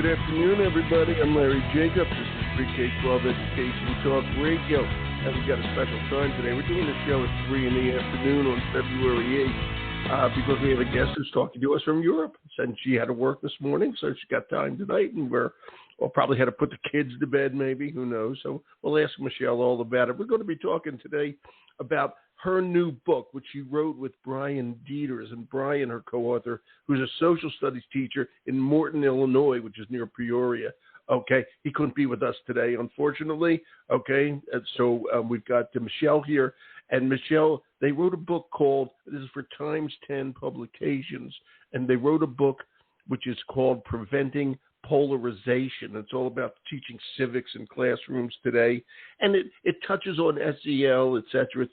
Good afternoon, everybody. I'm Larry Jacobs. This is Pre-K-12 Education Talk Radio, and we've got a special time today. We're doing the show at 3 in the afternoon on February 8th because we have a guest who's talking to us from Europe. And she had to work this morning, so she got time tonight, and we'll probably had to put the kids to bed, maybe. Who knows? So we'll ask Michelle all about it. We're going to be talking today about her new book, which she wrote with Brian Deters, and Brian, her co-author, who's a social studies teacher in Morton, Illinois, which is near Peoria. Okay, he couldn't be with us today, unfortunately. Okay, and so we've got Michelle here, and Michelle, they wrote a book called, this is for Times 10 Publications, and they wrote a book which is called Preventing Polarization. It's all about teaching civics in classrooms today. And it touches on SEL, et cetera,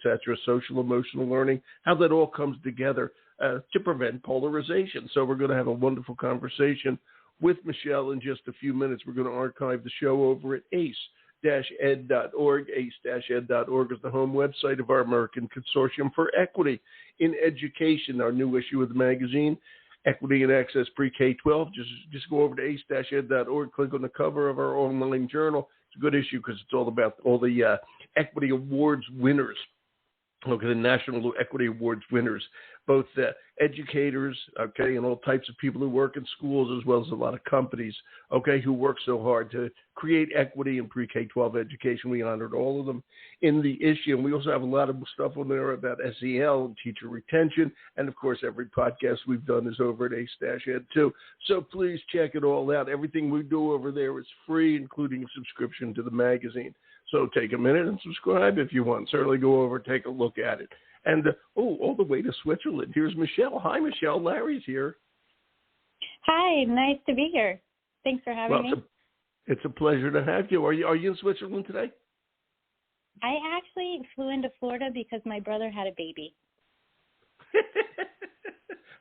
social emotional learning, how that all comes together to prevent polarization. So we're going to have a wonderful conversation with Michelle in just a few minutes. We're going to archive the show over at ace-ed.org. Ace-ed.org is the home website of our American Consortium for Equity in Education, our new issue of the magazine. Equity and Access Pre-K-12. Just go over to ace-ed.org, click on the cover of our online journal. It's a good issue because it's all about all the Equity Awards winners. Look at the National Equity Awards winners, both educators, okay, and all types of people who work in schools, as well as a lot of companies, okay, who work so hard to create equity in pre-K-12 education. We honored all of them in the issue. And we also have a lot of stuff on there about SEL and teacher retention. And, of course, every podcast we've done is over at Ace-Ed too. So please check it all out. Everything we do over there is free, including a subscription to the magazine. So take a minute and subscribe if you want. Certainly go over and take a look at it. And, all the way to Switzerland. Here's Michelle. Hi, Michelle. Larry's here. Hi. Nice to be here. Thanks for having me. It's a pleasure to have you. Are you in Switzerland today? I actually flew into Florida because my brother had a baby.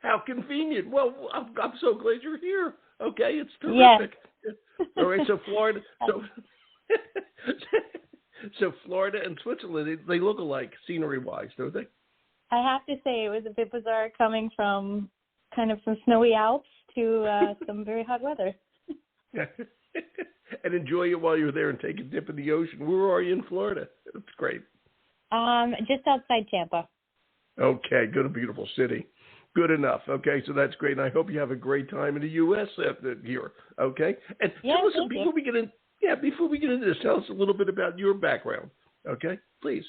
How convenient. Well, I'm so glad you're here. Okay, it's terrific. Yes. All right, so Florida. So Florida and Switzerland, they look alike scenery-wise, don't they? I have to say it was a bit bizarre coming from kind of some snowy Alps to some very hot weather. And enjoy it while you're there and take a dip in the ocean. Where are you in Florida? It's great. Just outside Tampa. Okay, good, a beautiful city. Good enough. Okay, so that's great. And I hope you have a great time in the U.S. here. Okay? And yeah, so listen, before we get into this, tell us a little bit about your background. Okay, please.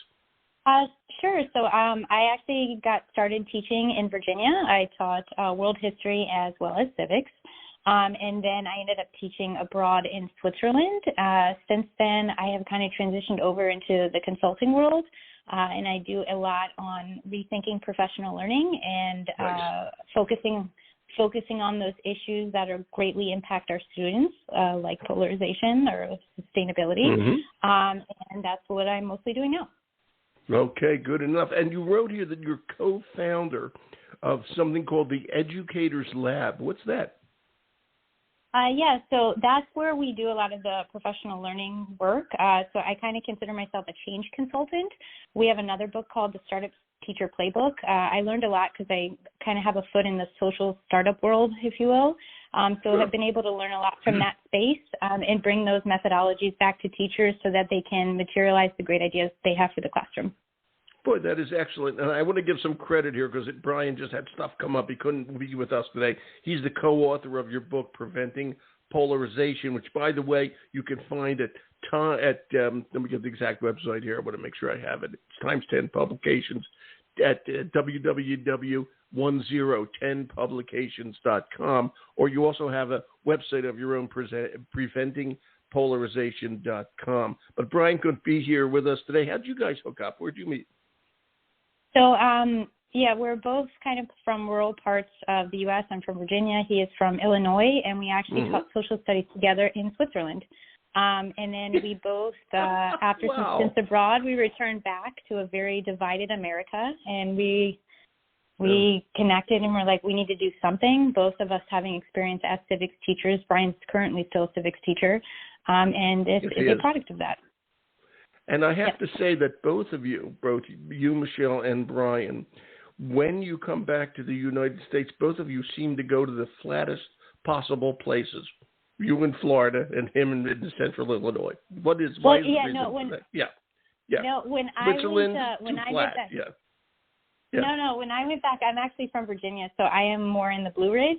Sure. So I actually got started teaching in Virginia. I taught world history as well as civics. And then I ended up teaching abroad in Switzerland. Since then, I have kind of transitioned over into the consulting world, and I do a lot on rethinking professional learning and focusing on those issues that are greatly impact our students, like polarization or sustainability. Mm-hmm. And that's what I'm mostly doing now. Okay, good enough. And you wrote here that you're co-founder of something called the Educators Lab. What's that? Yeah, so that's where we do a lot of the professional learning work. So I kind of consider myself a change consultant. We have another book called The Startup Teacher Playbook. I learned a lot because I kind of have a foot in the social startup world, if you will. So I've been able to learn a lot from that space and bring those methodologies back to teachers so that they can materialize the great ideas they have for the classroom. Boy, that is excellent. And I want to give some credit here because Brian just had stuff come up. He couldn't be with us today. He's the co-author of your book, Preventing Polarization, which, by the way, you can find at let me get the exact website here. I want to make sure I have it. It's Times 10 Publications at www.10publications.com. Or you also have a website of your own, preventingpolarization.com. But Brian couldn't be here with us today. How did you guys hook up? Where'd you meet? So, we're both kind of from rural parts of the U.S. I'm from Virginia. He is from Illinois, and we actually taught social studies together in Switzerland. And then we both, after some stints abroad, we returned back to a very divided America, and we connected, and we're like, we need to do something. Both of us having experience as civics teachers. Brian's currently still a civics teacher, and it's a product of that. And I have to say that both you, Michelle and Brian, when you come back to the United States, both of you seem to go to the flattest possible places. You in Florida and him in Central Illinois. Why is the reason for that? Yeah. No, when Switzerland, I went, when I flat. went back, Yeah. No, when I went back, I'm actually from Virginia, so I am more in the Blue Ridge.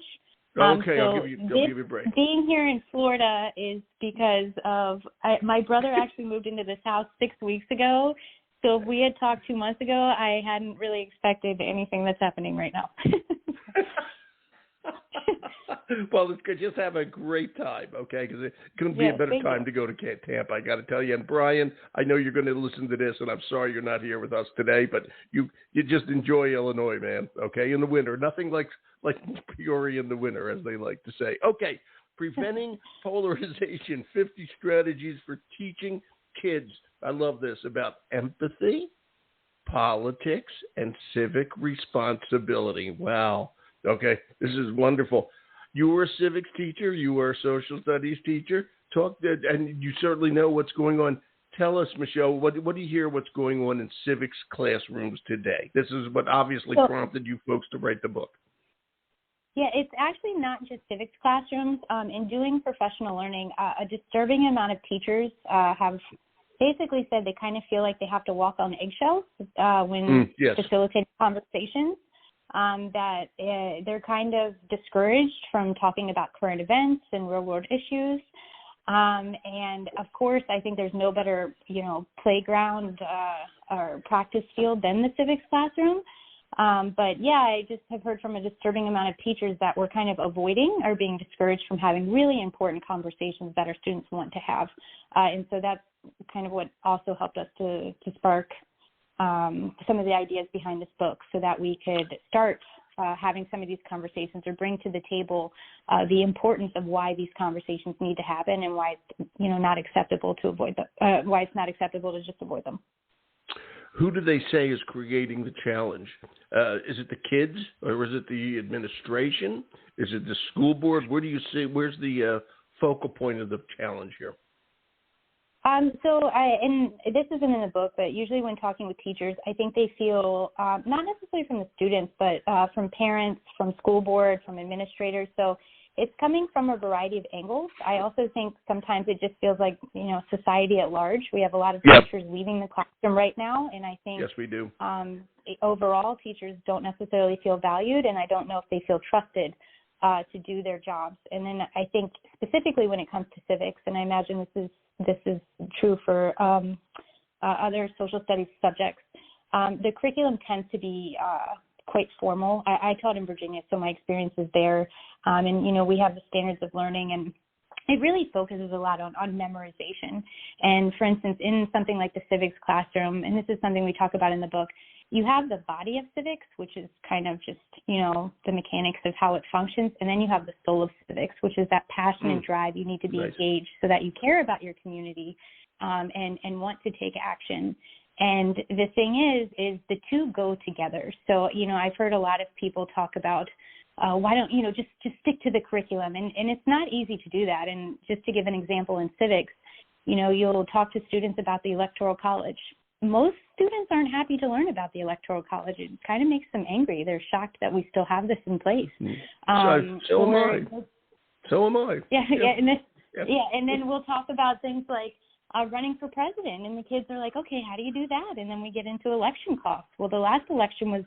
Okay, so I'll give you a break. Being here in Florida is because of my brother actually moved into this house 6 weeks ago. So if we had talked 2 months ago, I hadn't really expected anything that's happening right now. Well, it's good. Just have a great time, okay? Because it couldn't be a better time to go to Tampa, I got to tell you. And Brian, I know you're going to listen to this, and I'm sorry you're not here with us today, but you just enjoy Illinois, man, okay, in the winter. Nothing like Peoria in the winter, as they like to say. Okay, preventing polarization, 50 strategies for teaching kids. I love this, about empathy, politics, and civic responsibility. Wow. Okay, this is wonderful. You were a civics teacher. You were a social studies teacher. And you certainly know what's going on. Tell us, Michelle, what do you hear what's going on in civics classrooms today? This is what obviously prompted you folks to write the book. Yeah, it's actually not just civics classrooms. In doing professional learning, a disturbing amount of teachers have basically said they kind of feel like they have to walk on eggshells when facilitating conversations. That they're kind of discouraged from talking about current events and real-world issues. And, of course, I think there's no better, playground or practice field than the civics classroom. But, yeah, I just have heard from a disturbing amount of teachers that we're kind of avoiding or being discouraged from having really important conversations that our students want to have. And so that's kind of what also helped us to spark some of the ideas behind this book, so that we could start having some of these conversations, or bring to the table the importance of why these conversations need to happen, and why it's not acceptable to avoid them. Why it's not acceptable to just avoid them. Who do they say is creating the challenge? Is it the kids, or is it the administration? Is it the school board? Where do you see? Where's the focal point of the challenge here? And this isn't in the book, but usually when talking with teachers, I think they feel, not necessarily from the students, but from parents, from school board, from administrators. So it's coming from a variety of angles. I also think sometimes it just feels like, society at large. We have a lot of teachers leaving the classroom right now, and I think yes, we do. Overall, teachers don't necessarily feel valued, and I don't know if they feel trusted to do their jobs. And then I think specifically when it comes to civics, and I imagine this is true for other social studies subjects, the curriculum tends to be quite formal. I taught in Virginia, so my experience is there. And, we have the standards of learning, and it really focuses a lot on memorization. And, for instance, in something like the civics classroom, and this is something we talk about in the book, you have the body of civics, which is kind of just, the mechanics of how it functions. And then you have the soul of civics, which is that passion and drive. You need to be engaged so that you care about your community and want to take action. And the thing is the two go together. So, I've heard a lot of people talk about, why don't, just stick to the curriculum. And it's not easy to do that. And just to give an example in civics, you'll talk to students about the Electoral College. Most students aren't happy to learn about the Electoral College. It kind of makes them angry. They're shocked that we still have this in place. So am I. And then we'll talk about things like running for president, and the kids are like, okay, how do you do that? And then we get into election costs. Well, the last election was,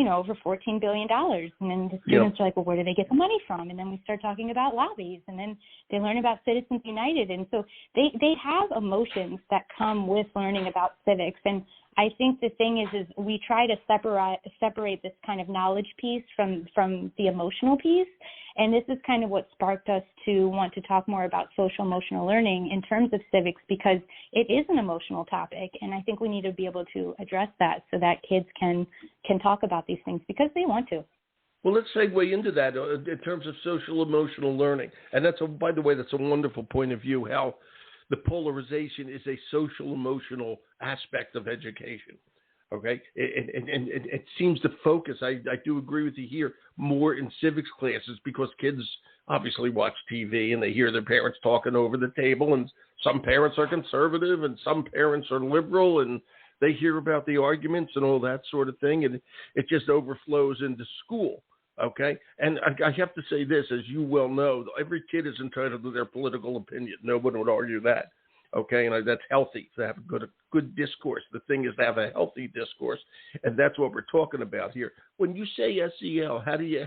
over $14 billion. And then the students are like, well, where do they get the money from? And then we start talking about lobbies, and then they learn about Citizens United. And so they have emotions that come with learning about civics. And I think the thing is we try to separate this kind of knowledge piece from the emotional piece. And this is kind of what sparked us to want to talk more about social emotional learning in terms of civics, because it is an emotional topic. And I think we need to be able to address that so that kids can talk about these things because they want to. Well, let's segue into that in terms of social emotional learning. And by the way, that's a wonderful point of view, how the polarization is a social emotional aspect of education. Okay, and it seems to focus, I do agree with you here, more in civics classes, because kids obviously watch TV and they hear their parents talking over the table, and some parents are conservative and some parents are liberal, and they hear about the arguments and all that sort of thing, and it just overflows into school. Okay, and I have to say this, as you well know, every kid is entitled to their political opinion. No one would argue that. Okay, and that's healthy to have a good discourse. The thing is to have a healthy discourse, and that's what we're talking about here. When you say SEL, how do you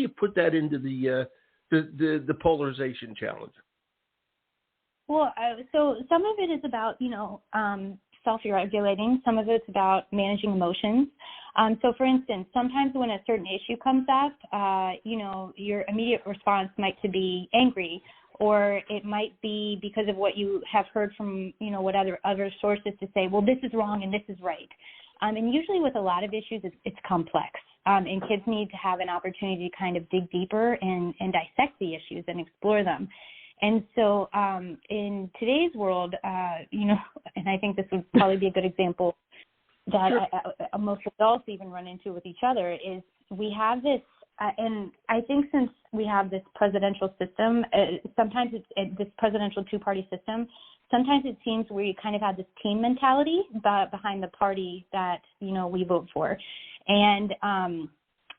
put that into the polarization challenge? Well, so some of it is about self-regulating. Some of it's about managing emotions. So, for instance, sometimes when a certain issue comes up, your immediate response might to be angry, or it might be because of what you have heard from, what other sources to say, well, this is wrong and this is right. And usually with a lot of issues, it's complex. And kids need to have an opportunity to kind of dig deeper and dissect the issues and explore them. And so in today's world, and I think this would probably be a good example that most adults even run into with each other, is we have this, and I think since we have this presidential system, sometimes it's this presidential two-party system, sometimes it seems we kind of have this team mentality behind the party that, we vote for. And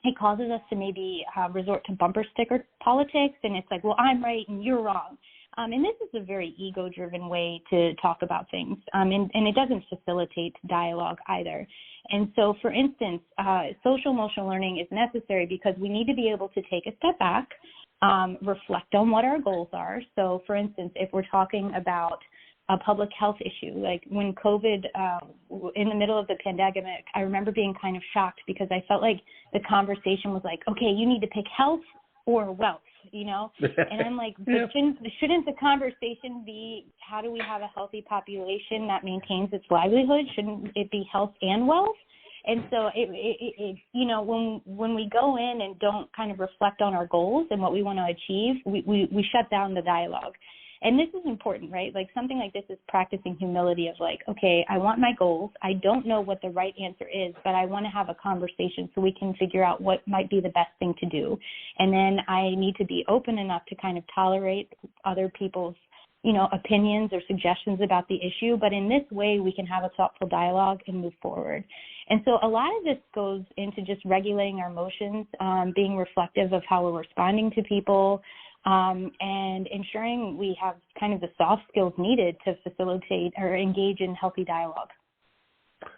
it causes us to maybe resort to bumper sticker politics, and it's like, well, I'm right and you're wrong. And this is a very ego-driven way to talk about things, and it doesn't facilitate dialogue either. And so, for instance, social-emotional learning is necessary because we need to be able to take a step back, reflect on what our goals are. So, for instance, if we're talking about a public health issue, like when COVID, in the middle of the pandemic, I remember being kind of shocked because I felt like the conversation was like, okay, you need to pick health or wealth, and I'm like, but shouldn't the conversation be, how do we have a healthy population that maintains its livelihood? Shouldn't it be health and wealth? And so, when we go in and don't kind of reflect on our goals and what we want to achieve, we shut down the dialogue. And this is important, right? Like something like this is practicing humility of like, okay, I want my goals. I don't know what the right answer is, but I want to have a conversation so we can figure out what might be the best thing to do. And then I need to be open enough to kind of tolerate other people's, opinions or suggestions about the issue. But in this way, we can have a thoughtful dialogue and move forward. And so a lot of this goes into just regulating our emotions, being reflective of how we're responding to people, and ensuring we have kind of the soft skills needed to facilitate or engage in healthy dialogue.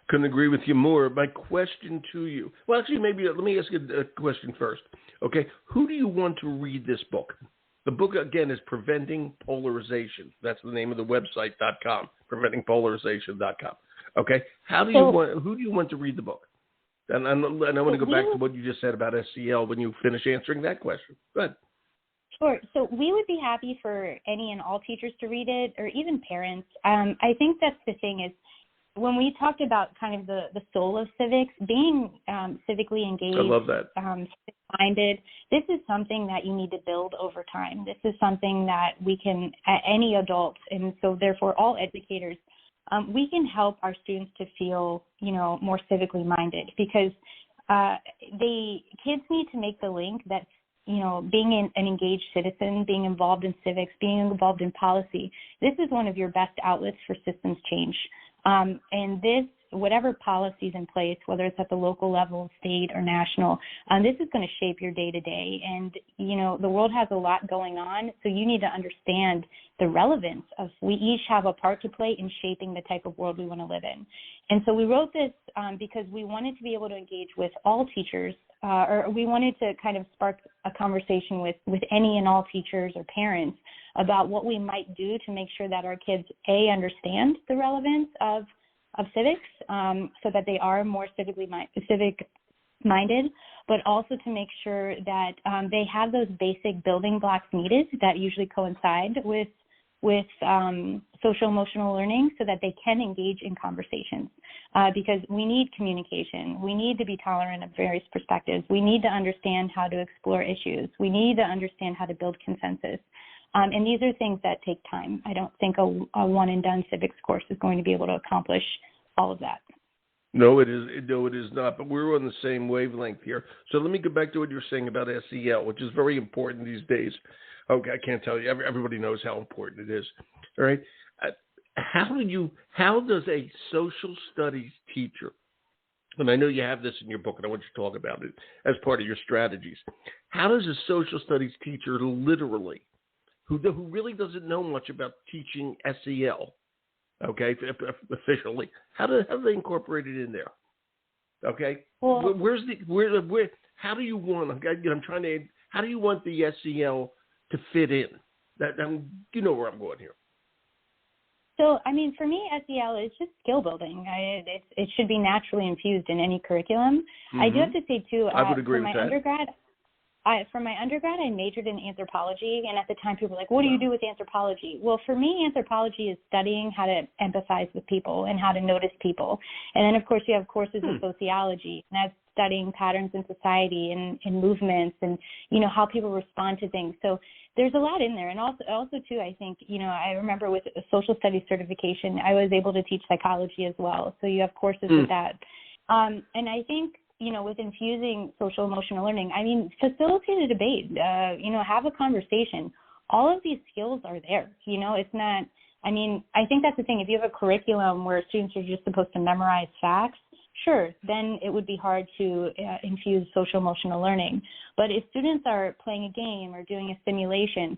Couldn't agree with you more. My question to you, well, actually, maybe let me ask you a question first. Okay, who do you want to read this book? The book, again, is Preventing Polarization. That's the name of the website.com, preventingpolarization.com. Okay, who do you want to read the book? And I want to go back to what you just said about SEL when you finish answering that question. Go ahead. Sure. So we would be happy for any and all teachers to read it, or even parents. I think that's the thing is, when we talked about kind of the soul of civics, being civically engaged, I love that. Civic-minded, this is something that you need to build over time. This is something that we can, any adult, and so therefore all educators, we can help our students to feel, more civically minded, because kids need to make the link that, being an engaged citizen, being involved in civics, being involved in policy, this is one of your best outlets for systems change. And this, whatever policy is in place, whether it's at the local level, state, or national, this is going to shape your day-to-day. And, the world has a lot going on, so you need to understand the relevance of, we each have a part to play in shaping the type of world we want to live in. And so we wrote this because we wanted to be able to engage with all teachers, or we wanted to kind of spark a conversation with any and all teachers or parents about what we might do to make sure that our kids, understand the relevance of civics, so that they are more civic-minded, but also to make sure that they have those basic building blocks needed that usually coincide with social-emotional learning, so that they can engage in conversations. Because we need communication. We need to be tolerant of various perspectives. We need to understand how to explore issues. We need to understand how to build consensus. And these are things that take time. I don't think a one-and-done civics course is going to be able to accomplish all of that. No, it is. No, it is not. But we're on the same wavelength here. So let me go back to what you're saying about SEL, which is very important these days. Okay, I can't tell you. Everybody knows how important it is. All right. How does a social studies teacher and I know you have this in your book, and I want you to talk about it as part of your strategies. How does a social studies teacher literally, who really doesn't know much about teaching SEL, okay, officially, how do they incorporate it in there? Okay, well, how do you want? How do you want the SEL to fit in? You know where I'm going here. So, I mean, for me, SEL is just skill building. It should be naturally infused in any curriculum. Mm-hmm. I do have to say, too, I would agree with that. For my undergrad, I majored in anthropology, and at the time people were like, what do you do with anthropology? Well, for me, anthropology is studying how to empathize with people and how to notice people. And then, of course, you have courses in sociology, and that's studying patterns in society and movements and, you know, how people respond to things. So there's a lot in there. And also too, I think, you know, I remember with a social studies certification, I was able to teach psychology as well. So you have courses with that. And I think, you know, with infusing social emotional learning, I mean, facilitate a debate, you know, have a conversation. All of these skills are there. You know, it's not, I mean, I think that's the thing. If you have a curriculum where students are just supposed to memorize facts, sure, then it would be hard to infuse social emotional learning. But if students are playing a game or doing a simulation,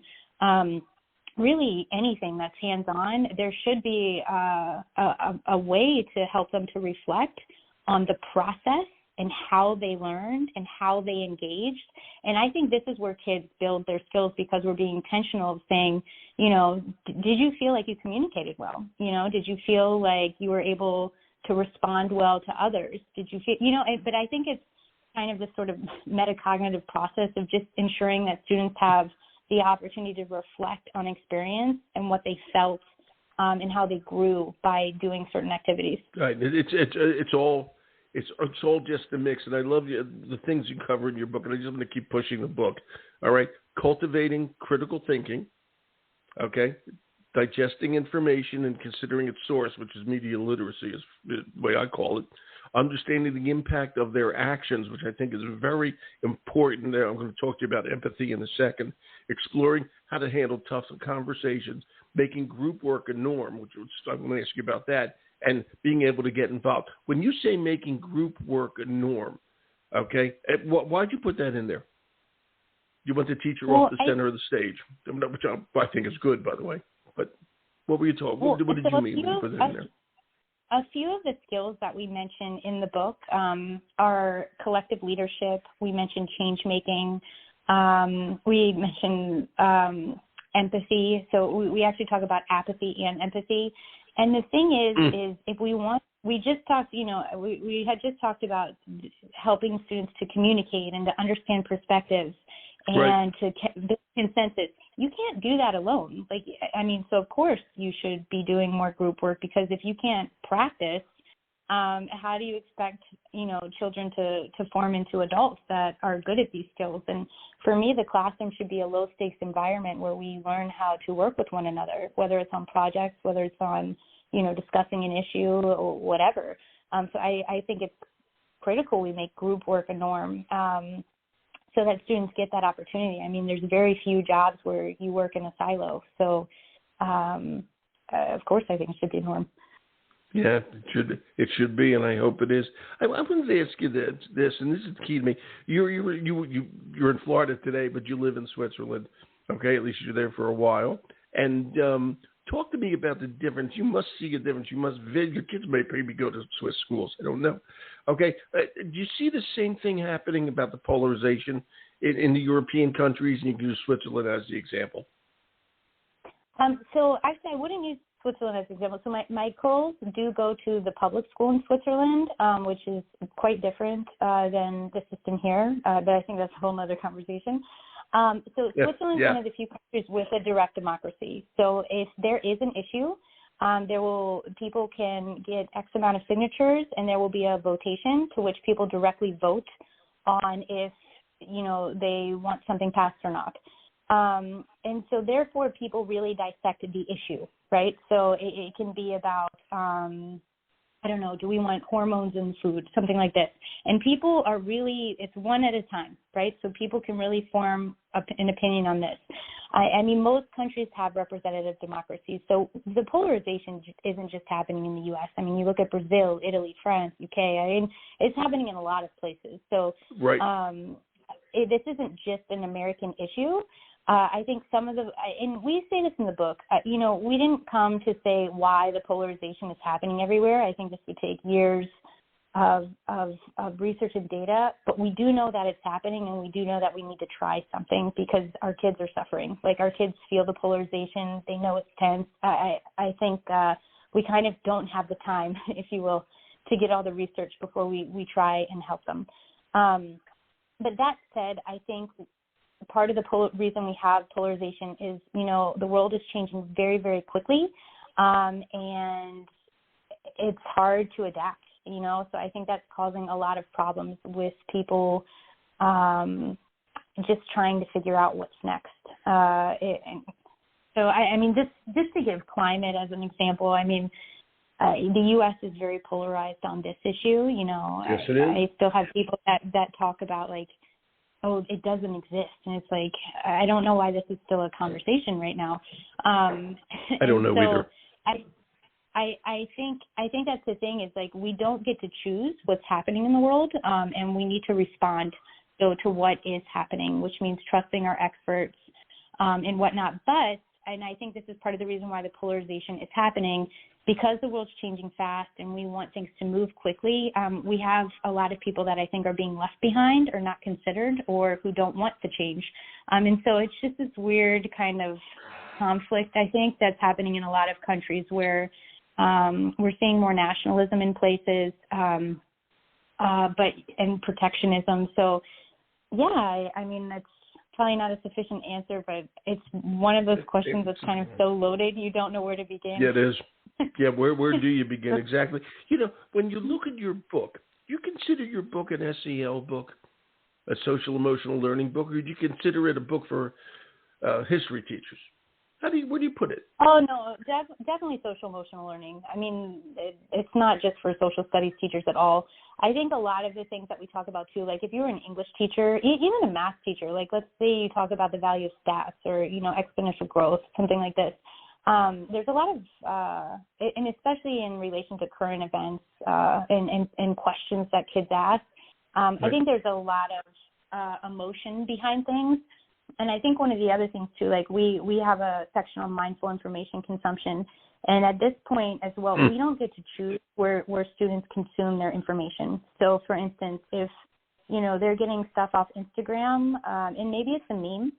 really anything that's hands-on, there should be a way to help them to reflect on the process and how they learned and how they engaged. And I think this is where kids build their skills, because we're being intentional of saying, you know, did you feel like you communicated well? You know, did you feel like you were able to respond well to others? Did you feel, you know, but I think it's kind of this sort of metacognitive process of just ensuring that students have the opportunity to reflect on experience and what they felt and how they grew by doing certain activities. Right. It's all just a mix. And I love the things you cover in your book, and I just want to keep pushing the book. All right. Cultivating critical thinking. Okay. Digesting information and considering its source, which is media literacy, is the way I call it. Understanding the impact of their actions, which I think is very important. I'm going to talk to you about empathy in a second. Exploring how to handle tough conversations, making group work a norm, which I'm going to ask you about that, and being able to get involved. When you say making group work a norm, okay, why'd you put that in there? You want the teacher off the center of the stage, which I think is good, by the way. But what were you talking? What did you mean when you put that in there? A few of the skills that we mention in the book are collective leadership. We mentioned change making. We mentioned empathy. So we actually talk about apathy and empathy. And the thing is if we just talked, you know, we had just talked about helping students to communicate and to understand perspectives and to build consensus. You can't do that alone. Like, I mean, so of course you should be doing more group work, because if you can't practice, how do you expect, you know, children to form into adults that are good at these skills? And for me, the classroom should be a low stakes environment where we learn how to work with one another, whether it's on projects, whether it's on, you know, discussing an issue or whatever. So I think it's critical we make group work a norm. So that students get that opportunity. I mean, there's very few jobs where you work in a silo. So, of course, I think it should be a norm. Yeah, it should be, and I hope it is. I wanted to ask you this, and this is key to me. You're in Florida today, but you live in Switzerland. Okay, at least you're there for a while. And talk to me about the difference. You must see a difference. You must visit. Your kids may maybe go to Swiss schools. I don't know. Okay. Do you see the same thing happening about the polarization in the European countries? And you can use Switzerland as the example. So actually, I wouldn't use Switzerland as an example. So my girls do go to the public school in Switzerland, which is quite different than the system here. But I think that's a whole other conversation. Switzerland is one of the few countries with a direct democracy. So if there is an issue, people can get X amount of signatures, and there will be a votation to which people directly vote on if, you know, they want something passed or not. And so therefore people really dissected the issue, right? So it can be about, I don't know, do we want hormones in food, something like this. And people are really, it's one at a time, right? So people can really form an opinion on this. I mean, most countries have representative democracies. So the polarization isn't just happening in the U.S. I mean, you look at Brazil, Italy, France, UK. I mean, it's happening in a lot of places. So this isn't just an American issue. I think some of and we say this in the book, we didn't come to say why the polarization is happening everywhere. I think this would take years of research and data, but we do know that it's happening, and we do know that we need to try something because our kids are suffering. Like, our kids feel the polarization. They know it's tense. I think we kind of don't have the time, if you will, to get all the research before we try and help them. But that said, I think part of the reason we have polarization is, the world is changing very, very quickly, and it's hard to adapt, So I think that's causing a lot of problems with people just trying to figure out what's next. So, I mean, just to give climate as an example, I mean, the U.S. is very polarized on this issue. Yes, it is. I still have people that talk about, like, oh, it doesn't exist. And it's like, I don't know why this is still a conversation right now. I don't know either. I think that's the thing is, like, we don't get to choose what's happening in the world, and we need to respond to what is happening, which means trusting our experts and whatnot. But, and I think this is part of the reason why the polarization is happening, because the world's changing fast and we want things to move quickly. We have a lot of people that I think are being left behind or not considered, or who don't want to change. And so it's just this weird kind of conflict, I think, that's happening in a lot of countries where we're seeing more nationalism in places, and protectionism. So, yeah, I mean, that's probably not a sufficient answer, but it's one of those questions that's kind of so loaded you don't know where to begin. Yeah, it is. Yeah, where do you begin exactly? When you look at your book, do you consider your book an SEL book, a social emotional learning book, or do you consider it a book for history teachers? Where do you put it? Oh, no, definitely social emotional learning. I mean, it's not just for social studies teachers at all. I think a lot of the things that we talk about, too, like if you're an English teacher, even a math teacher, like let's say you talk about the value of stats or, exponential growth, something like this. There's a lot of, and especially in relation to current events and questions that kids ask, right. I think there's a lot of emotion behind things. And I think one of the other things, too, like we have a section on mindful information consumption. And at this point as well, we don't get to choose where students consume their information. So, for instance, if, they're getting stuff off Instagram, and maybe it's a meme,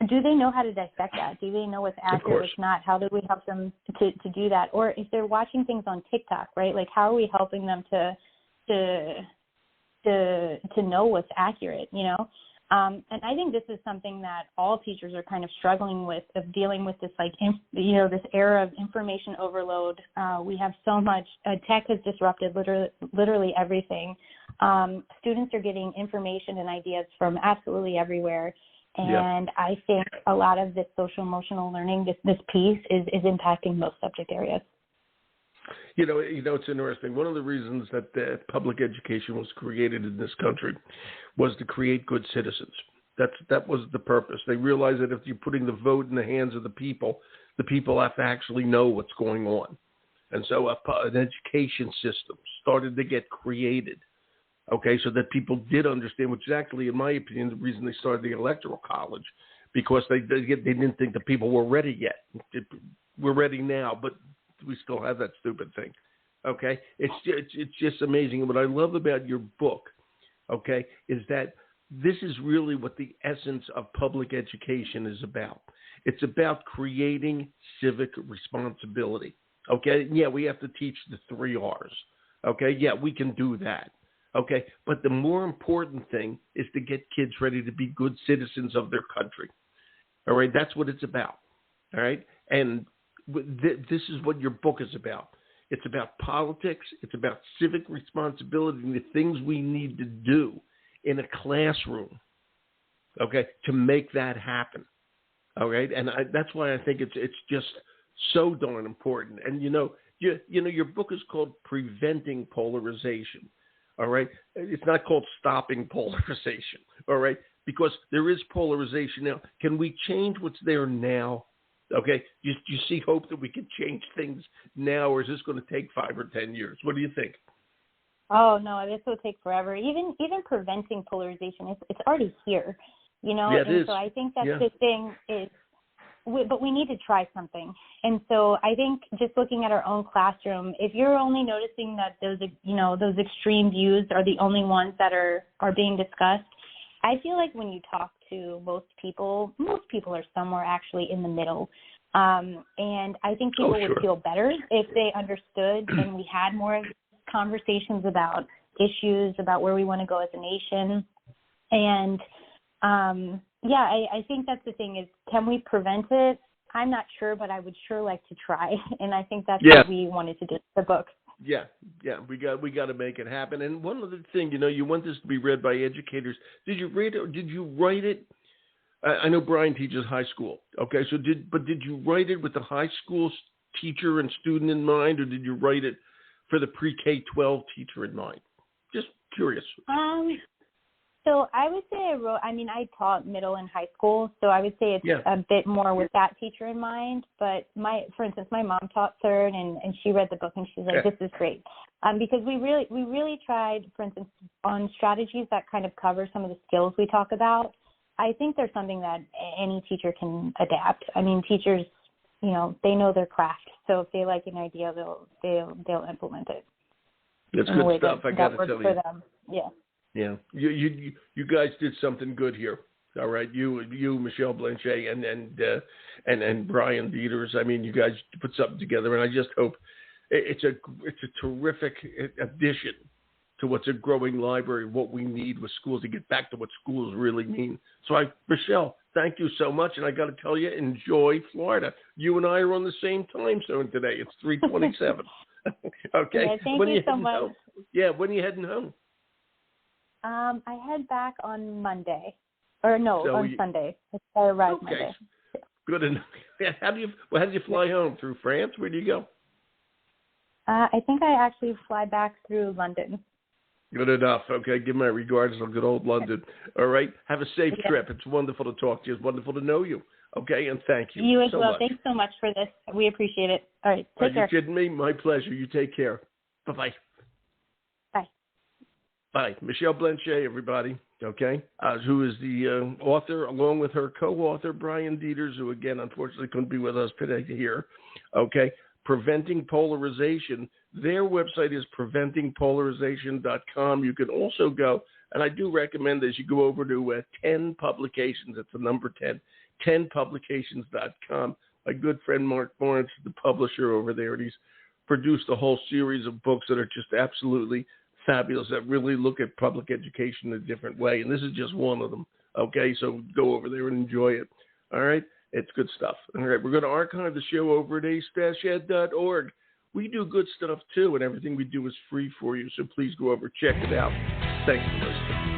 do they know how to dissect that? Do they know what's accurate, what's not? How do we help them to do that? Or if they're watching things on TikTok, right? Like, how are we helping them to know what's accurate, And I think this is something that all teachers are kind of struggling with, of dealing with this, this era of information overload. We have so much. Tech has disrupted literally everything. Students are getting information and ideas from absolutely everywhere. And I think a lot of this social emotional learning, this piece is impacting most subject areas. It's interesting. One of the reasons that public education was created in this country was to create good citizens. That was the purpose. They realized that if you're putting the vote in the hands of the people have to actually know what's going on. And so an education system started to get created, so that people did understand, which is actually, in my opinion, the reason they started the Electoral College, because they didn't think the people were ready yet. We're ready now, but we still have that stupid thing. Okay, it's just amazing. And what I love about your book, is that this is really what the essence of public education is about. It's about creating civic responsibility. Okay, yeah, we have to teach the 3 R's. Okay, yeah, we can do that. Okay, but the more important thing is to get kids ready to be good citizens of their country. All right, that's what it's about. All right, and this is what your book is about. It's about politics. It's about civic responsibility and the things we need to do in a classroom, to make that happen. All right, and that's why I think it's just so darn important. And your book is called Preventing Polarization. All right, it's not called Stopping Polarization. All right, because there is polarization now. Can we change what's there now? Okay, do you see hope that we can change things now, or is this going to take 5 or 10 years? What do you think? Oh no, this will take forever. Even preventing polarization, it's already here, you know. Yeah, it and is. So I think that's the thing is, but we need to try something. And so I think just looking at our own classroom, if you're only noticing that those extreme views are the only ones that are being discussed, I feel like when you talk to most people are somewhere actually in the middle. And I think people would feel better if they understood and we had more conversations about issues, about where we want to go as a nation. And I think that's the thing is, can we prevent it? I'm not sure, but I would sure like to try. And I think that's what we wanted to do with the book. Yeah, we got to make it happen. And one other thing, you want this to be read by educators. Did you read it or did you write it? I know Brian teaches high school. Okay, so did you write it with the high school teacher and student in mind, or did you write it for the pre-K-12 teacher in mind? Just curious. So I would say I taught middle and high school, so I would say it's a bit more with that teacher in mind. But for instance, my mom taught third, and she read the book, and she's like, "This is great," because we really tried, for instance, on strategies that kind of cover some of the skills we talk about. I think there's something that any teacher can adapt. I mean, teachers, they know their craft, so if they like an idea, they'll implement it. That's good stuff. I got to tell you. For them. Yeah. Yeah, you guys did something good here. All right, you Michelle Blanchet and Brian Deters. I mean, you guys put something together, and I just hope it's a terrific addition to what's a growing library. What we need with schools to get back to what schools really mean. So, Michelle, thank you so much, and I got to tell you, enjoy Florida. You and I are on the same time zone today. It's 3:27. Okay. Yeah, thank you so much. Home? Yeah, when are you heading home? I head back on Monday, on Sunday. I arrive Monday. Good enough. How did you fly home? Through France? Where do you go? I think I actually fly back through London. Good enough. Okay, give my regards to good old London. All right, have a safe trip. It's wonderful to talk to you. It's wonderful to know you. Okay, and thank you. You as so well. much. Thanks so much for this. We appreciate it. All right, take care. Are you kidding me? My pleasure. You take care. Bye-bye. Bye. Michelle Blanchet, everybody, okay, who is the author, along with her co-author, Brian Deters, who, again, unfortunately couldn't be with us today here, okay, Preventing Polarization. Their website is preventingpolarization.com. You can also go, and I do recommend as you go over to 10 Publications, it's the number 10, 10publications.com. My good friend Mark Barnes is the publisher over there, and he's produced a whole series of books that are just absolutely fabulous, that really look at public education in a different way. And this is just one of them. Okay, so go over there and enjoy it. All right, it's good stuff. All right, we're going to archive the show over at ace-ed.org. We do good stuff too, and everything we do is free for you. So please go over, check it out. Thanks for listening.